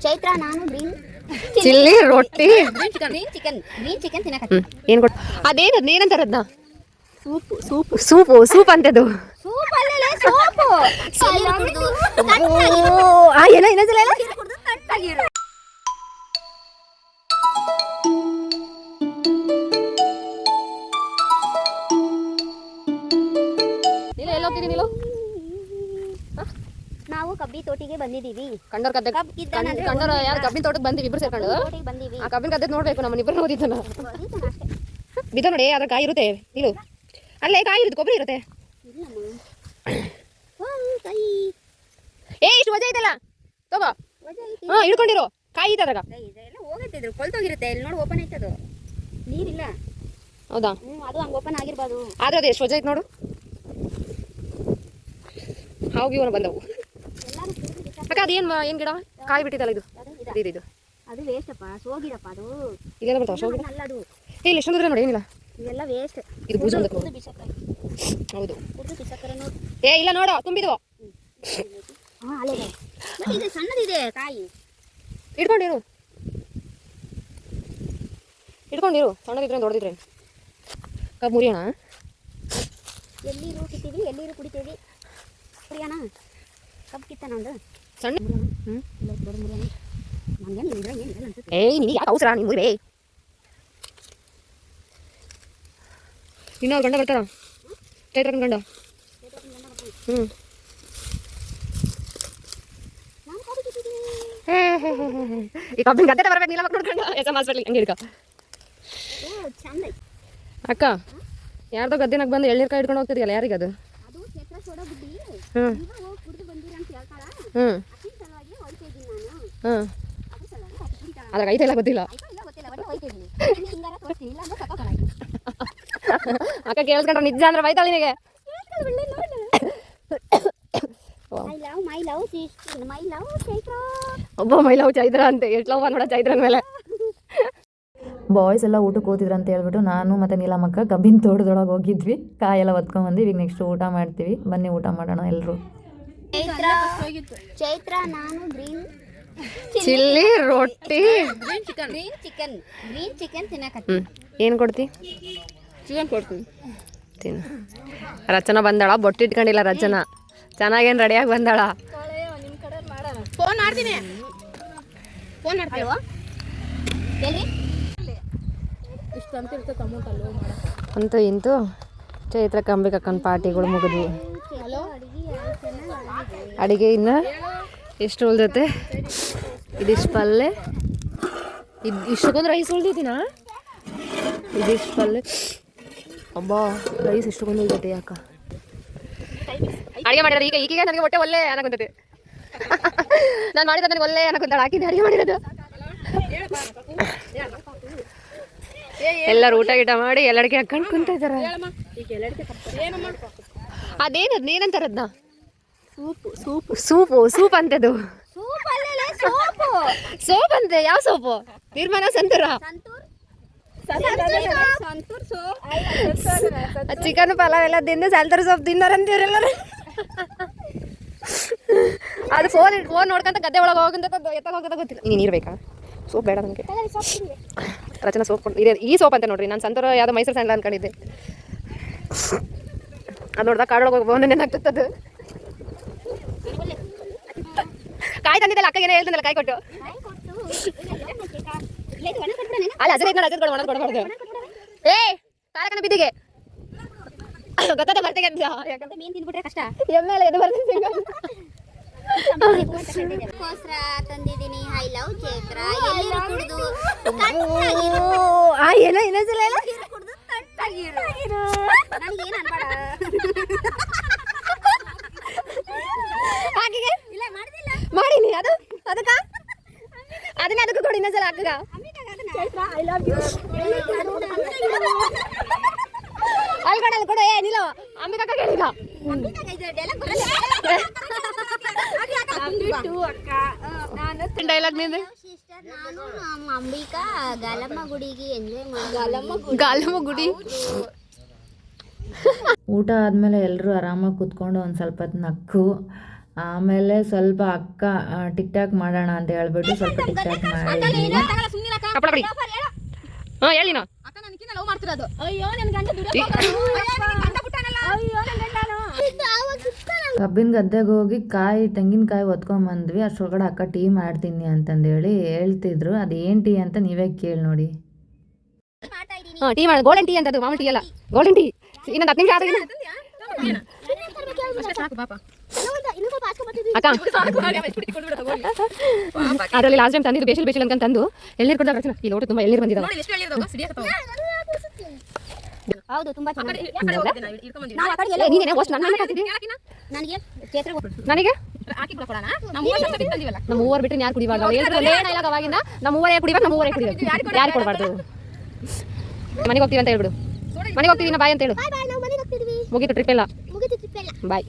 ಚೈತ್ರ ನಾನು green chilli ರೊಟ್ಟಿ chicken ತಿನ್ನಕ ಏನ್ ಕೊಟ್ಟು ಅದೇನದ್ ಏನಂತಾರದ್ನ ಸೂಪ್ ಸೂಪ್ ಅಂತದು ಸೂಪ್ ಅಲ್ಲೇ ಸೋಪು ಏನೋ ಇನ್ನೊಂದ್ಸಲ ನಾವು ಕಬ್ಬಿ ತೋಟಿಗೆ ಬಂದಿದ್ದೀವಿ. ಕಂಡೋರ್ ಯಾರು ಕಬ್ಬಿನ ತೋಟಕ್ಕೆ ಬಂದಿವಿ ಇಬ್ರು ಸೇರ್ಕೊಂಡು. ಆ ಕಬ್ಬಿನ ಗದ್ದೆ ನೋಡ್ಬೇಕು ನಮ್ಮ ಇಬ್ಬರು ಓದಿದ್ದನ ಬಿದ್ದ ನೋಡಿ ಅದ್ರ ಕಾಯಿ ಇರುತ್ತೆ ನೀನು ಅಲ್ಲೇ ಕಾಯಿ ಇರುತ್ತೆ ಕೊಬ್ಬರಿ ಇರುತ್ತೆ. ಇಷ್ಟು ವಜೆ ಐತಲ್ಲ ತಗೋ ಹಿಡ್ಕೊಂಡಿರೋ ಕಾಯಿ ಇದೆ ಅದ್ರಾಗ ಹೋಗತ್ತಿದ್ರು ಕೊಳ್ತೋಗಿರುತ್ತೆ. ಇಲ್ಲಿ ನೋಡಿ ಓಪನ್ ಐತದು ನೀರಿಲ್ಲ. ಹೌದಾ? ಅದು ಹಂಗ ಓಪನ್ ಆಗಿರ್ಬಾರ್ದು. ಆದ್ರೆ ಅದು ಎಷ್ಟು ವಜೆ ಐತೆ ನೋಡು. ಹಾವಿವನ ಬಂದವು. ಅಕ್ಕ ಅದೇನ್ ಗಿಡ ಕಾಯಿ ಬಿಟ್ಟಿದ್ದಲ್ಲ ಇದು ಇದು ಅದು ವೇಸ್ಟ್ ಅಪ್ಪ ಸೋಗಿರಪ್ಪ ಅದು ಇಲ್ಲೆಲ್ಲ ಬರ್ತಾವ ಸೋಗಿಡ ಅಲ್ಲ ಅದು ಇಲ್ಲಿ ಎಷ್ಟೊಂದ್ರೆ ನೋಡಿ ಏನಿಲ್ಲ ಇವೆಲ್ಲ ವೇಸ್ಟ್. ಇದು ಬೂಜು ಹೌದು ಇಲ್ಲ ನೋಡು ತುಂಬಿದ್ವು. ಇದು ಸಣ್ಣದಿದೆ ಕಾಯಿ ಇಟ್ಕೊಂಡಿರು ಸಣ್ಣದಿದ್ರೆ ದೊಡ್ಡದಿದ್ರೆ ಕಬ್ಬು ಮುರಿಯೋಣ. ಎಲ್ಲಿರು ಕಿತ್ತೀವಿ ಎಲ್ಲಿರು ಕುಡಿತೀವಿ ಕುಡಿಯೋಣ. ಕಬ್ಬು ಕಿತ್ತಾನ ಒಂದು ಸಣ್ಣ ನಮ್ಗೇನು ನೀ ಯಾಕೆ ಅವಸರ ನೀನು ಮುರಿಬೇ. ಇನ್ನೊಂದು ಗಂಡ ಬರ್ತಾರ ಚೈತ್ರನ ಗಂಡ. ಈ ಕಬ್ಬಿನ ಗದ್ದೆ ಬರ್ಬೇಕು ನೀಲ ಮಕ್ಕಳು ನೋಡ್ಕೊಂಡು ಹಾಸ್ಪಿಟ್ಲಿಗೆ ಹಂಗೆ ಹಿಡ್ಕ. ಅಕ್ಕ ಯಾರ್ದೋ ಗದ್ದೆನಾಗ ಬಂದು ಎಳ್ನೀರು ಹಿಡ್ಕೊಂಡು ಹೋಗ್ತಿದೆಯಲ್ಲ ಯಾರಿಗದು? ಅದ್ರಾಗ ಐತೆಲ್ಲ ಗೊತ್ತಿಲ್ಲ. ಅಕ್ಕ ಕೇಳಿಸ್ಕೊಂಡ್ರೆ ನಿಜ ಅಂದ್ರೆ ಬೈತಾಳೆ ನಿನಗೆ. ಒಬ್ಬ ಮೈ ಲವ್ ಚೈತ್ರ ಅಂತೆ ಎಷ್ಟು ಲವ್ ನೋಡ ಚೈತ್ರನ ಮೇಲೆ. ಬಾಯ್ಸ್ ಎಲ್ಲ ಊಟಕ್ಕೆ ಹೋತಿದ್ರು ಅಂತ ಹೇಳ್ಬಿಟ್ಟು ನಾನು ಮತ್ತು ನೀಲಮ್ಮಕ್ಕ ಕಬ್ಬಿನ ತೋಟದೊಳಗೆ ಹೋಗಿದ್ವಿ. ಕಾಯೆಲ್ಲ ಹೊತ್ಕೊಂಡ್ಬಂದ್ವಿ. ಈಗ ನೆಕ್ಸ್ಟ್ ಊಟ ಮಾಡ್ತೀವಿ. ಬನ್ನಿ ಊಟ ಮಾಡೋಣ ಎಲ್ಲರೂ. ಚೈತ್ರ ನಾನು ಗ್ರೀನ್ ಚಿಲ್ಲಿ ರೊಟ್ಟಿ ಗ್ರೀನ್ ಚಿಕನ್ ತಿನ್ನಕ. ಏನು ಕೊಡ್ತಿ? ಚಿಕನ್ ಕೊಡ್ತೀನಿ ತಿನ್ನು. ರಚನಾ ಬಂದಾಳ, ಬೊಟ್ಟು ಇಟ್ಕೊಂಡಿಲ್ಲ ರಚನಾ. ಚೆನ್ನಾಗೇನು ರೆಡಿಯಾಗಿ ಬಂದಾಳ. ಫೋನ್ ಮಾಡ್ತೀನಿ ಅಂತೂ ಇಂತೂ ಚೈತ್ರ ಕಂಬಿಕಕ್ಕನ ಪಾರ್ಟಿಗಳು ಮುಗಿದ್ವಿ. ಅಡುಗೆ ಇನ್ನು ಎಷ್ಟು ಉಳ್ದೈತೆ? ಇದಿಷ್ಟು ಪಲ್ಲೆ ಇಷ್ಟಕ್ಕೊಂದು ರೈಸ್ ಉಳ್ದೈತಿನ. ಇದಿಷ್ಟು ಪಲ್ಲೆ ಅಬ್ಬಾ ರೈಸ್ ಇಷ್ಟಕ್ಕೊಂದು ಉಳ್ದೈತೆ. ಯಾಕ ಅಡುಗೆ ಮಾಡಿರೋದು ಈಗೀಗ ನನಗೆ ಹೊಟ್ಟೆ ಒಳ್ಳೆ ಅನ್ನಕೊಂತೈತೆ. ನಾನು ಮಾಡಿರೋದು ನನಗೆ ಒಳ್ಳೆ ಅನ್ನಕೊಂತಾಳೆ. ಹಾಕಿದ್ದೆ ಅಡುಗೆ ಮಾಡಿರೋದು. ಎಲ್ಲರೂ ಊಟ ಗೀಟ ಮಾಡಿ ಎಲ್ಲಡಿಗೆ ಹಾಕೊಂಡು ಕುಂತ ಇದ್ದಾರೆ. ಅದೇನದ್ ಏನಂತಾರದ್ನ? ಸೂಪ್ ಅಂತದು ಸೋಪ್ ಅಂತೆ. ಯಾವ ಸೋಪು? ನಿರ್ಮಾಣ ಸಂತೂರ ಚಿಕನ್ ಪಲಾವ್ ಎಲ್ಲ ತಿಂದು ಸಂತೂರ್ ಸೋಪ್ ತಿನ್ನೋರಂತೀವ್ರೆಲ್ಲರೂ. ಅದು ಫೋನ್ ನೋಡ್ಕೊಂತ ಗದ್ದೆ ಒಳಗೆ ಹೋಗಂತ ಎತ್ತ ಹೋಗೋದ ಗೊತ್ತಿಲ್ಲ. ನೀನು ಬೇಕಾ? ಸೋಪ್ ಬೇಡ ನನಗೆ. ರಚನಾ ಸೋಪ್ ಇದೆ. ಈ ಸೋಪ್ ಅಂತ ನೋಡ್ರಿ. ನಾನು ಸಂತೂರ ಯಾವುದೋ ಮೈಸೂರು ಸ್ಯಾಂಡಲ್ ಅನ್ಕೊಂಡಿದ್ದೆ. ಅದು ನೋಡ್ದಾಗ ಕಾಡೊಳಗೆ ಹೋಗಿ ಬೋನ್ ನೆನಾಗ್ತದ್ದು. ಕಾಯಿ ತಂದಿದ್ದಲ್ಲ ಅಕ್ಕ ಏನೋ ಹೇಳ್ತಂದಲ್ಲ ಕಾಯಿ ಕೊಟ್ಟು. ಅಲ್ಲ ಅಜರ್ ಒಣದ್ ಕೊಡಬಾರ್ದು. ಕಾಲಕನ ಬಿದ್ದಿಗೆ ಗೊತ್ತಾದ ಬರ್ತೇನೆ ಅಂತ. ಯಾಕಂದ್ರೆ ಮೀನು ತಿಂದ್ಬಿಟ್ರೆ ಕಷ್ಟ. ಎಮ್ಮೆಲ್ಲ ಎದು ಬರ್ತೀನಿ ತಂದಿದ್ದೀನಿ. I love Chaitra. ಏನೋ ಇನ್ನೊಂದ್ಸಲ ಮಾಡೀನಿ ಅದು ಅದಕ್ಕ ಅದನ್ನ ಅದಕ್ಕೂ ಕೊಡಿ ಇನ್ನೊಂದ್ಸಲ ಅಕ್ಕಗ. ಅಲ್ಲಿ ಕೊಡು. ನಿಲ್ಲ ಅಂಬಿಕಕ್ಕ ಕೇಳಿದ ಡೈಲಾಗ್ ನಿಂದು. ನಾನು ಅಂಬಿಕಾ ಗಾಲಮ್ಮ ಗುಡಿಗೆ ಎಂಜಾಯ್ ಮಾಡಿ. ಗಾಲಮ್ಮ ಗುಡಿ ಊಟ ಆದಮೇಲೆ ಎಲ್ಲರೂ ಆರಾಮಾಗಿ ಕೂತ್ಕೊಂಡು ಒಂದು ಸ್ವಲ್ಪ ಹೊತ್ತು ನಕ್ಕು. ಆಮೇಲೆ ಸ್ವಲ್ಪ ಅಕ್ಕ ಟಿಕ್ ಟಾಕ್ ಮಾಡೋಣ ಅಂತ ಹೇಳ್ಬಿಟ್ಟು ಸ್ವಲ್ಪ ಟಿಕ್ ಟಾಕ್ ಮಾಡಿದ್ವಿ. ಕಪ್ಪಳ ಬಿಡಿ. ಹಾಂ ಹೇಳಿ ನಾ ಕಬ್ಬಿನ ಗದ್ದೆಗೆ ಹೋಗಿ ತೆಂಗಿನಕಾಯಿ ಒತ್ಕೊಂಬಂದ್ವಿ. ಅಷ್ಟೊಳಗಡೆ ಅಕ್ಕ ಟೀ ಮಾಡ್ತೀನಿ ಅಂತಂದೇಳಿ ಹೇಳ್ತಿದ್ರು. ಅದೇನು ಟೀ ಅಂತ ನೀವೇ ಕೇಳಿ ನೋಡಿ. ಹಾಂ ಟೀ ಮಾಡಿ ಗೋಲ್ಡನ್ ಟೀ ಅಂತದ್ದು, ಮಾಮೂಲಿ ಟೀ ಅಲ್ಲ, ಗೋಲ್ಡನ್ ಟೀ. ಇನ್ನೊಂದು 10 ನಿಮಿಷ ಆದ್ರೆ ಅಕ್ಕ ಅದರಲ್ಲಿ ಲಾಸ್ಟ್ ಟೈಮ್ ತಂದಿದ್ದು ಬೇಸಿಲ್ ಅಂತ ತಂದು ಎಳ್ನೀರು ಕೊಡ್ದಾಗ ಈ ಲೋಟ ತುಂಬ ಎಳ್ನೀರು ಬಂದಿದ್ದಾವೆ. ಹೌದು ತುಂಬಾ ನೀನೇನೆ ಅಷ್ಟು ನನ್ನ ನನಗೆ ನಮ್ಮ ಮೂವರು ಬಿಟ್ಟರೆ ಯಾರು ಕುಡಿಬಾರ್ದು. ಅವ್ರು ಹೇಳ್ತಾರೆ ಏನಾಗಿಲ್ಲ ಅವಾಗಿಂದ ನಮ್ಮ ಮೂವರೇ ಕುಡಿಬಾರ್ದು, ನಮ್ಮ ಮೂವರೇ ಕುಡಿಬೇಕು, ಯಾರು ಕೊಡಬಾರ್ದು. ಮನೆಗೆ ಹೋಗ್ತೀವಿ ಅಂತ ಹೇಳ್ಬಿಡು, ಮನೆಗೆ ಹೋಗ್ತೀವಿ ನಾ ಬಾಯ್ ಅಂತ ಹೇಳು. ಮುಗೀತು ಟ್ರಿಪ್ ಎಲ್ಲ, ಬಾಯ್.